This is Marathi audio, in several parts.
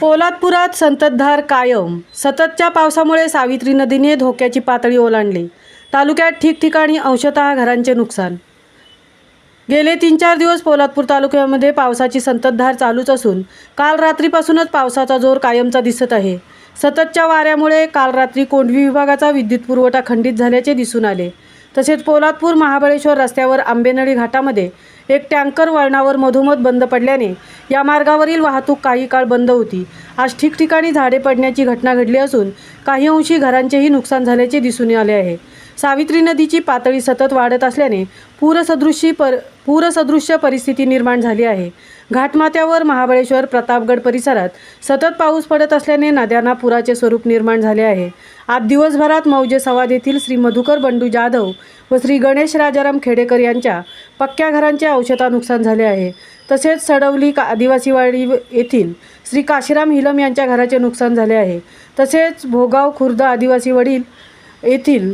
पोलादपुरात संततधार कायम. सततच्या पावसामुळे सावित्री नदीने धोक्याची पातळी ओलांडली. तालुक्यात ठिकठिकाणी अंशतः घरांचे नुकसान. गेले 3-4 दिवस पोलादपूर तालुक्यामध्ये पावसाची संततधार चालूच असून काल रात्रीपासूनच पावसाचा जोर कायमचा दिसत आहे. सततच्या वाऱ्यामुळे काल रात्री कोंढवी विभागाचा विद्युत पुरवठा खंडित झाल्याचे दिसून आले. तसेच पोलादपूर महाबळेश्वर रस्त्यावर आंबेनळी घाटामध्ये एक टँकर वळणावर मधोमध बंद पडल्याने या मार्गावरील वाहतूक काही काळ बंद होती. आज ठिकठिकाणी झाडे पडण्याची घटना घडली असून काही अंशी घरांचेही नुकसान झाल्याचे दिसून आले आहे. सावित्री नदीची पातळी सतत वाढत असल्याने पूरसदृश्य परिस्थिती निर्माण झाली आहे. घाटमाथ्यावर महाबळेश्वर प्रतापगड परिसरात सतत पाऊस पडत असल्याने नद्यांना पुराचे स्वरूप निर्माण झाले आहे. आज दिवसभरात मौजे सवाद येथील श्री मधुकर बंडू जाधव व श्री गणेश राजाराम खेडेकर यांच्या पक्क्या घरांचे अंशतः नुकसान झाले आहे. तसेच सडवली आदिवासीवाडी येथील श्री काशीराम हिलम यांच्या घराचे नुकसान झाले आहे. तसेच भोगाव खुर्द आदिवासीवाडी येथील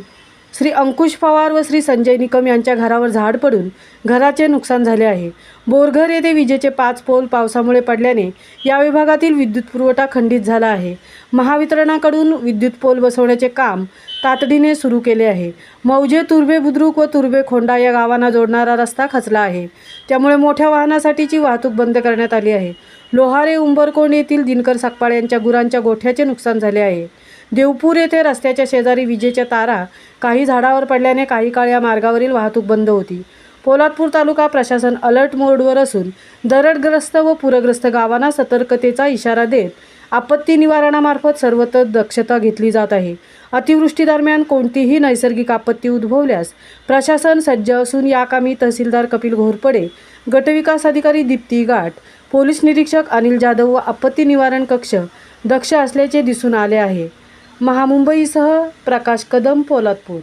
श्री अंकुश पवार व श्री संजय निकम यांच्या घरावर झाड पडून घराचे नुकसान झाले आहे. बोरघर येथे विजेचे 5 पोल पावसामुळे पडल्याने या विभागातील विद्युत पुरवठा खंडित झाला आहे. महावितरणाकडून विद्युत पोल बसवण्याचे काम तातडीने सुरू केले आहे. मौजे तुर्भे बुद्रुक व तुर्भे खोंडा या गावांना जोडणारा रस्ता खचला आहे. त्यामुळे मोठ्या वाहनासाठीची वाहतूक बंद करण्यात आली आहे. लोहारे उंबरकोंड येथील दिनकर सकपाळ यांच्या गुरांच्या गोठ्याचे नुकसान झाले आहे. देवपूर येथे रस्त्याच्या शेजारी विजेच्या तारा काही झाडावर पडल्याने काही काळ या मार्गावरील वाहतूक बंद होती. पोलादपूर तालुका प्रशासन अलर्ट मोडवर असून दरडग्रस्त व पूरग्रस्त गावांना सतर्कतेचा इशारा देत आपत्ती निवारणामार्फत सर्वत्र दक्षता घेतली जात आहे. अतिवृष्टीदरम्यान कोणतीही नैसर्गिक आपत्ती उद्भवल्यास प्रशासन सज्ज असून या कामी तहसीलदार कपिल घोरपडे, गटविकास अधिकारी दीप्ती घाट, पोलीस निरीक्षक अनिल जाधव व आपत्ती निवारण कक्ष दक्ष असल्याचे दिसून आले आहे. महामुंबईसह प्रकाश कदम, पोलादपूर.